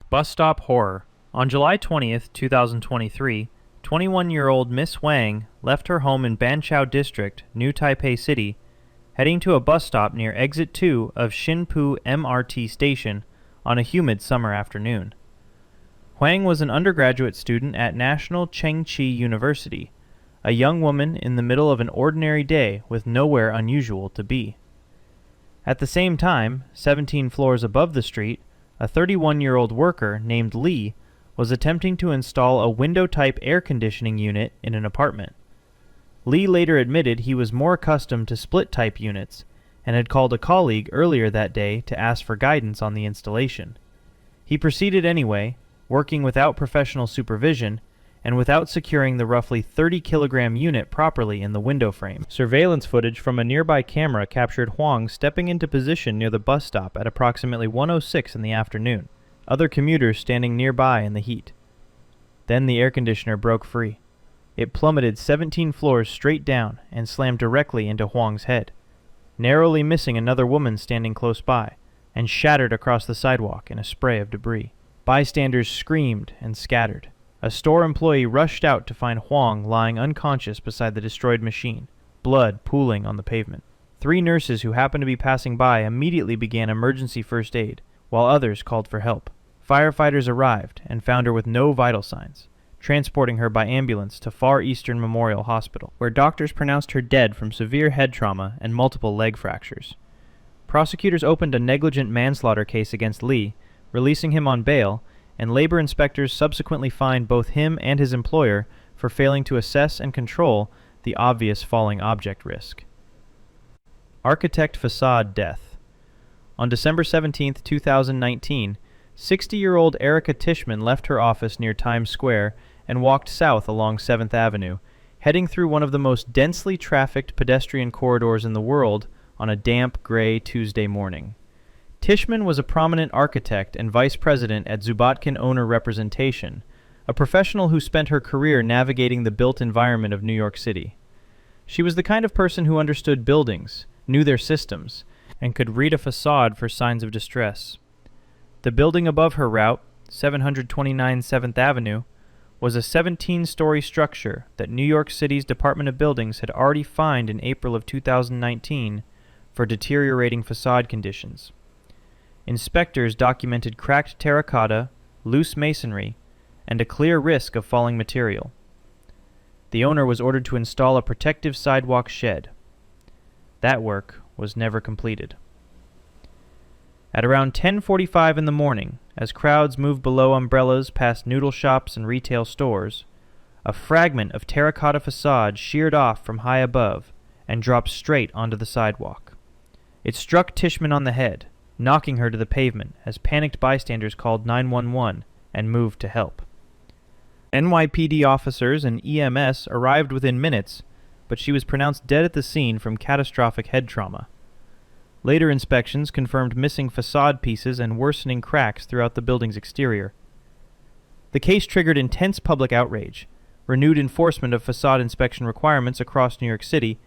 Bus stop horror. On July 20th, 2023, 21-year-old Miss Wang left her home in Banqiao District, New Taipei City, heading to a bus stop near Exit 2 of Xinpu MRT Station on a humid summer afternoon. Huang was an undergraduate student at National Chengchi University, a young woman in the middle of an ordinary day with nowhere unusual to be. At the same time, 17 floors above the street, a 31-year-old worker named Li was attempting to install a window-type air conditioning unit in an apartment. Li later admitted he was more accustomed to split-type units and had called a colleague earlier that day to ask for guidance on the installation. He proceeded anyway, working without professional supervision and without securing the roughly 30-kilogram unit properly in the window frame. Surveillance footage from a nearby camera captured Huang stepping into position near the bus stop at approximately 1:06 in the afternoon, other commuters standing nearby in the heat. Then the air conditioner broke free. It plummeted 17 floors straight down and slammed directly into Huang's head, narrowly missing another woman standing close by, and shattered across the sidewalk in a spray of debris. Bystanders screamed and scattered. A store employee rushed out to find Huang lying unconscious beside the destroyed machine, blood pooling on the pavement. 3 nurses who happened to be passing by immediately began emergency first aid, while others called for help. Firefighters arrived and found her with no vital signs, transporting her by ambulance to Far Eastern Memorial Hospital, where doctors pronounced her dead from severe head trauma and multiple leg fractures. Prosecutors opened a negligent manslaughter case against Li, releasing him on bail, and labor inspectors subsequently fined both him and his employer for failing to assess and control the obvious falling object risk. Architect facade death. On December 17, 2019, 60-year-old Erica Tishman left her office near Times Square and walked south along 7th Avenue, heading through one of the most densely trafficked pedestrian corridors in the world on a damp, gray Tuesday morning. Tishman was a prominent architect and vice president at Zubatkin Owner Representation, a professional who spent her career navigating the built environment of New York City. She was the kind of person who understood buildings, knew their systems, and could read a facade for signs of distress. The building above her route, 729 7th Avenue, was a 17-story structure that New York City's Department of Buildings had already fined in April of 2019 for deteriorating facade conditions. Inspectors documented cracked terracotta, loose masonry, and a clear risk of falling material. The owner was ordered to install a protective sidewalk shed. That work was never completed. At around 10:45 in the morning, as crowds moved below umbrellas past noodle shops and retail stores, a fragment of terracotta facade sheared off from high above and dropped straight onto the sidewalk. It struck Tishman on the head, knocking her to the pavement as panicked bystanders called 911 and moved to help. NYPD officers and EMS arrived within minutes, but she was pronounced dead at the scene from catastrophic head trauma. Later inspections confirmed missing facade pieces and worsening cracks throughout the building's exterior. The case triggered intense public outrage, renewed enforcement of facade inspection requirements across New York City,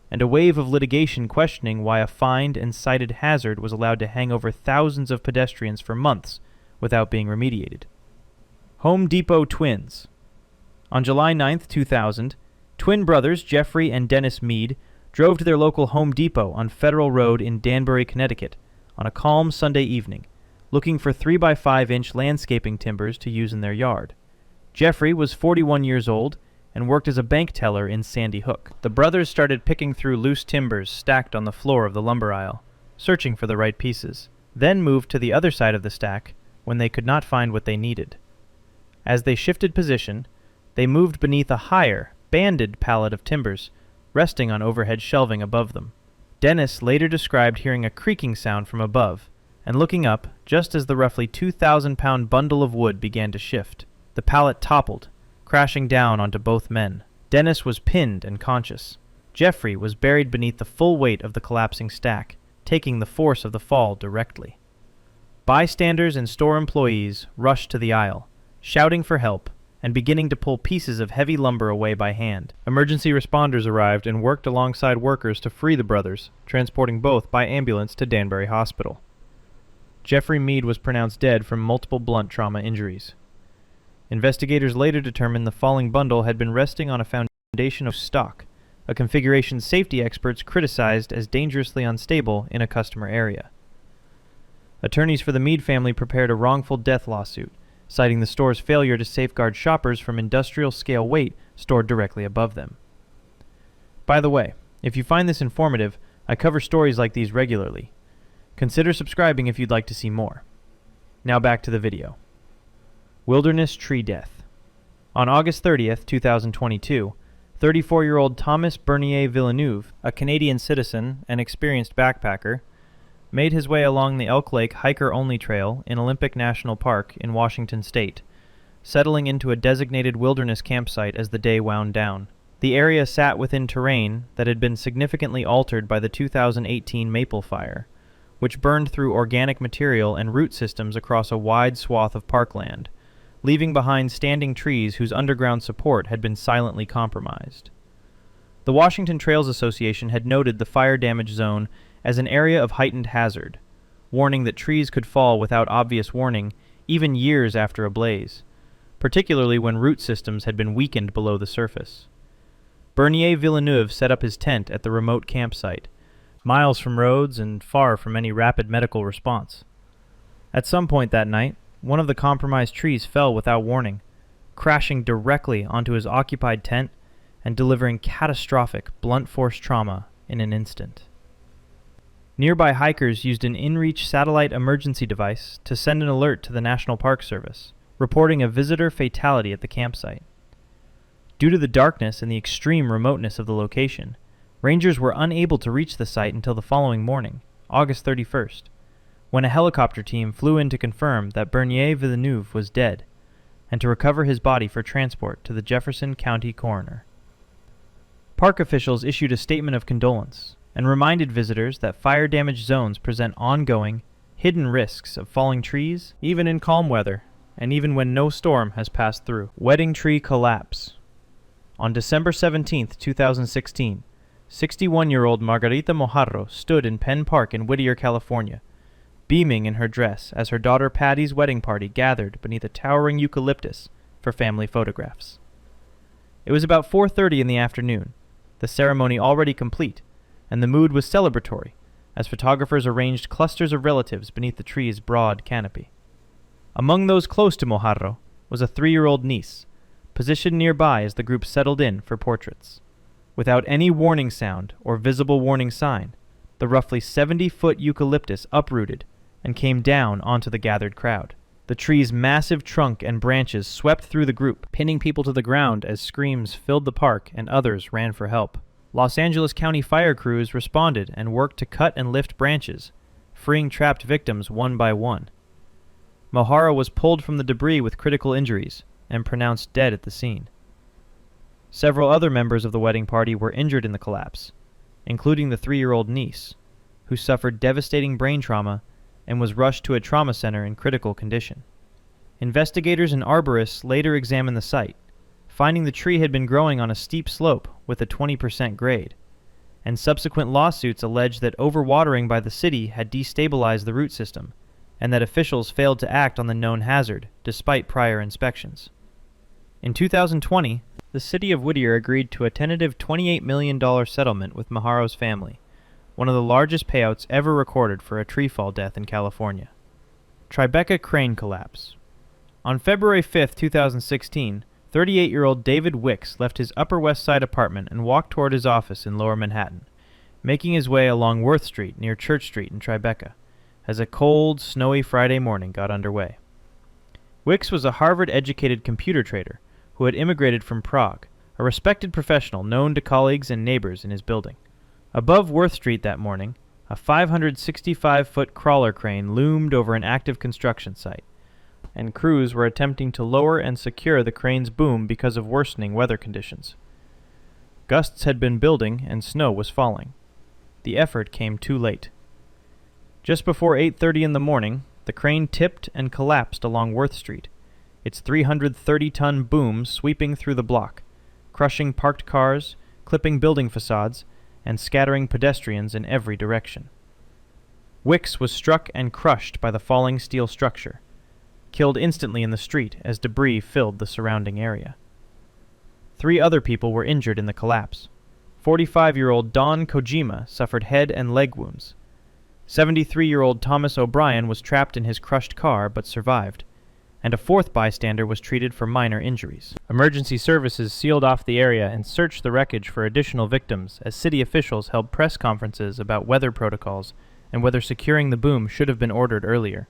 and a wave of litigation questioning why a fined and cited hazard was allowed to hang over thousands of pedestrians for months without being remediated. Home Depot twins. On July 9, 2000, twin brothers Jeffrey and Dennis Mead drove to their local Home Depot on Federal Road in Danbury, Connecticut, on a calm Sunday evening, looking for 3x5-inch landscaping timbers to use in their yard. Jeffrey was 41 years old and worked as a bank teller in Sandy Hook. The brothers started picking through loose timbers stacked on the floor of the lumber aisle, searching for the right pieces, then moved to the other side of the stack when they could not find what they needed. As they shifted position, they moved beneath a higher, banded pallet of timbers, resting on overhead shelving above them. Dennis later described hearing a creaking sound from above, and looking up just as the roughly 2,000-pound bundle of wood began to shift. The pallet toppled, crashing down onto both men. Dennis was pinned and conscious. Jeffrey was buried beneath the full weight of the collapsing stack, taking the force of the fall directly. Bystanders and store employees rushed to the aisle, shouting for help and beginning to pull pieces of heavy lumber away by hand. Emergency responders arrived and worked alongside workers to free the brothers, transporting both by ambulance to Danbury Hospital. Jeffrey Mead was pronounced dead from multiple blunt trauma injuries. Investigators later determined the falling bundle had been resting on a foundation of stock, a configuration safety experts criticized as dangerously unstable in a customer area. Attorneys for the Mead family prepared a wrongful death lawsuit, citing the store's failure to safeguard shoppers from industrial-scale weight stored directly above them. By the way, if you find this informative, I cover stories like these regularly. Consider subscribing if you'd like to see more. Now back to the video. Wilderness tree death. On August 30th, 2022, 34-year-old Thomas Bernier Villeneuve, a Canadian citizen and experienced backpacker, made his way along the Elk Lake hiker-only trail in Olympic National Park in Washington state, settling into a designated wilderness campsite as the day wound down. The area sat within terrain that had been significantly altered by the 2018 maple fire, which burned through organic material and root systems across a wide swath of parkland, leaving behind standing trees whose underground support had been silently compromised. The Washington Trails Association had noted the fire-damaged zone as an area of heightened hazard, warning that trees could fall without obvious warning even years after a blaze, particularly when root systems had been weakened below the surface. Bernier Villeneuve set up his tent at the remote campsite, miles from roads and far from any rapid medical response. At some point that night, one of the compromised trees fell without warning, crashing directly onto his occupied tent and delivering catastrophic blunt force trauma in an instant. Nearby hikers used an inReach satellite emergency device to send an alert to the National Park Service, reporting a visitor fatality at the campsite. Due to the darkness and the extreme remoteness of the location, rangers were unable to reach the site until the following morning, August 31st, when a helicopter team flew in to confirm that Bernier Villeneuve was dead, and to recover his body for transport to the Jefferson County coroner. Park officials issued a statement of condolence and reminded visitors that fire-damaged zones present ongoing, hidden risks of falling trees, even in calm weather, and even when no storm has passed through. Wedding tree collapse. On December 17, 2016, 61-year-old Margarita Mojarro stood in Penn Park in Whittier, California, beaming in her dress as her daughter Patty's wedding party gathered beneath a towering eucalyptus for family photographs. It was about 4:30 in the afternoon, the ceremony already complete, and the mood was celebratory as photographers arranged clusters of relatives beneath the tree's broad canopy. Among those close to Mojarro was a 3-year-old niece, positioned nearby as the group settled in for portraits. Without any warning sound or visible warning sign, the roughly 70-foot eucalyptus uprooted and came down onto the gathered crowd. The tree's massive trunk and branches swept through the group, pinning people to the ground as screams filled the park and others ran for help. Los Angeles County fire crews responded and worked to cut and lift branches, freeing trapped victims one by one. Mojarro was pulled from the debris with critical injuries and pronounced dead at the scene. Several other members of the wedding party were injured in the collapse, including the 3-year-old niece, who suffered devastating brain trauma and was rushed to a trauma center in critical condition. Investigators and arborists later examined the site, finding the tree had been growing on a steep slope with a 20% grade, and subsequent lawsuits alleged that overwatering by the city had destabilized the root system, and that officials failed to act on the known hazard despite prior inspections. In 2020, the city of Whittier agreed to a tentative $28 million settlement with Mojarro's family, one of the largest payouts ever recorded for a tree fall death in California. Tribeca crane collapse. On February 5, 2016, 38-year-old David Wicks left his Upper West Side apartment and walked toward his office in Lower Manhattan, making his way along Worth Street near Church Street in Tribeca, as a cold, snowy Friday morning got underway. Wicks was a Harvard-educated computer trader who had immigrated from Prague, a respected professional known to colleagues and neighbors in his building. Above Worth Street that morning, a 565-foot crawler crane loomed over an active construction site, and crews were attempting to lower and secure the crane's boom because of worsening weather conditions. Gusts had been building and snow was falling. The effort came too late. Just before 8:30 in the morning, the crane tipped and collapsed along Worth Street, its 330-ton boom sweeping through the block, crushing parked cars, clipping building facades, and scattering pedestrians in every direction. Wicks was struck and crushed by the falling steel structure, killed instantly in the street as debris filled the surrounding area. 3 other people were injured in the collapse. 45-year-old Don Kojima suffered head and leg wounds. 73-year-old Thomas O'Brien was trapped in his crushed car but survived, and a 4th bystander was treated for minor injuries. Emergency services sealed off the area and searched the wreckage for additional victims as city officials held press conferences about weather protocols and whether securing the boom should have been ordered earlier.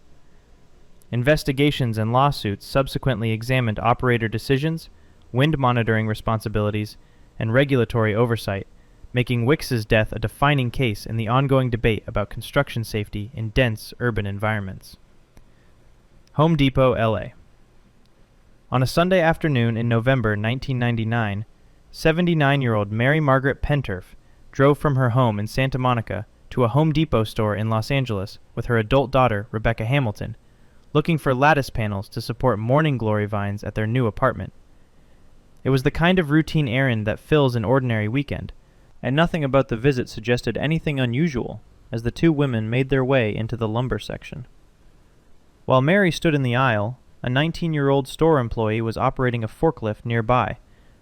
Investigations and lawsuits subsequently examined operator decisions, wind monitoring responsibilities, and regulatory oversight, making Wicks's death a defining case in the ongoing debate about construction safety in dense urban environments. Home Depot, LA. On a Sunday afternoon in November 1999, 79-year-old Mary Margaret Penturf drove from her home in Santa Monica to a Home Depot store in Los Angeles with her adult daughter, Rebecca Hamilton, looking for lattice panels to support morning glory vines at their new apartment. It was the kind of routine errand that fills an ordinary weekend, and nothing about the visit suggested anything unusual as the 2 women made their way into the lumber section. While Mary stood in the aisle, a 19-year-old store employee was operating a forklift nearby,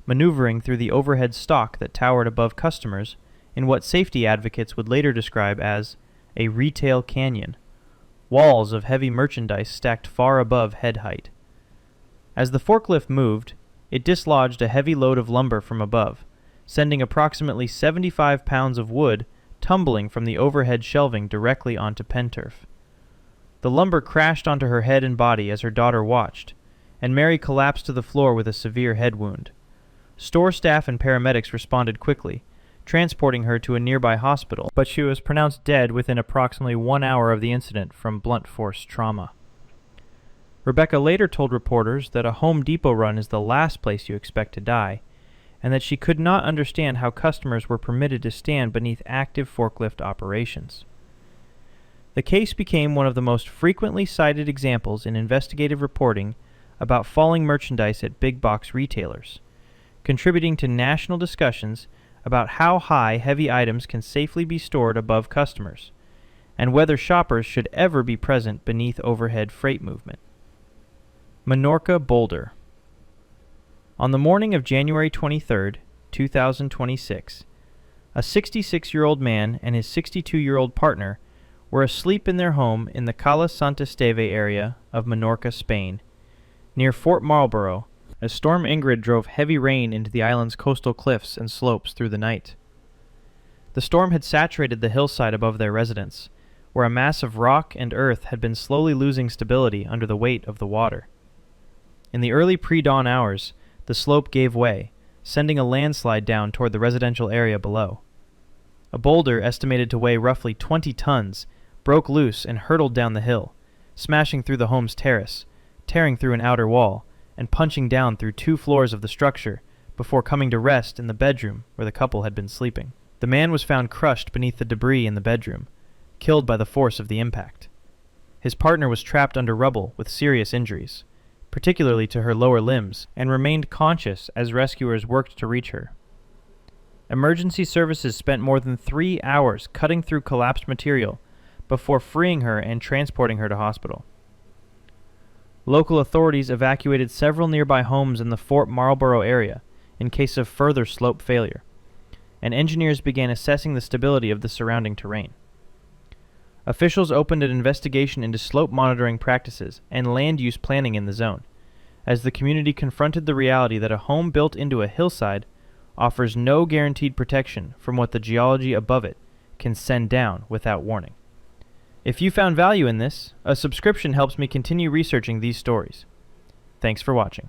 maneuvering through the overhead stock that towered above customers in what safety advocates would later describe as a retail canyon, walls of heavy merchandise stacked far above head height. As the forklift moved, it dislodged a heavy load of lumber from above, sending approximately 75 pounds of wood tumbling from the overhead shelving directly onto Penturf. The lumber crashed onto her head and body as her daughter watched, and Mary collapsed to the floor with a severe head wound. Store staff and paramedics responded quickly, transporting her to a nearby hospital, but she was pronounced dead within approximately 1 hour of the incident from blunt force trauma. Rebecca later told reporters that a Home Depot run is the last place you expect to die, and that she could not understand how customers were permitted to stand beneath active forklift operations. The case became one of the most frequently cited examples in investigative reporting about falling merchandise at big box retailers, contributing to national discussions about how high heavy items can safely be stored above customers, and whether shoppers should ever be present beneath overhead freight movement. Menorca, Boulder. On the morning of January 23, 2026, a 66-year-old man and his 62-year-old partner were asleep in their home in the Cala Sant Esteve area of Menorca, Spain, near Fort Marlborough, as Storm Ingrid drove heavy rain into the island's coastal cliffs and slopes through the night. The storm had saturated the hillside above their residence, where a mass of rock and earth had been slowly losing stability under the weight of the water. In the early pre-dawn hours, the slope gave way, sending a landslide down toward the residential area below. A boulder estimated to weigh roughly 20 tons broke loose and hurtled down the hill, smashing through the home's terrace, tearing through an outer wall, and punching down through 2 floors of the structure before coming to rest in the bedroom where the couple had been sleeping. The man was found crushed beneath the debris in the bedroom, killed by the force of the impact. His partner was trapped under rubble with serious injuries, particularly to her lower limbs, and remained conscious as rescuers worked to reach her. Emergency services spent more than 3 hours cutting through collapsed material before freeing her and transporting her to hospital. Local authorities evacuated several nearby homes in the Fort Marlborough area in case of further slope failure, and engineers began assessing the stability of the surrounding terrain. Officials opened an investigation into slope monitoring practices and land use planning in the zone, as the community confronted the reality that a home built into a hillside offers no guaranteed protection from what the geology above it can send down without warning. If you found value in this, a subscription helps me continue researching these stories. Thanks for watching.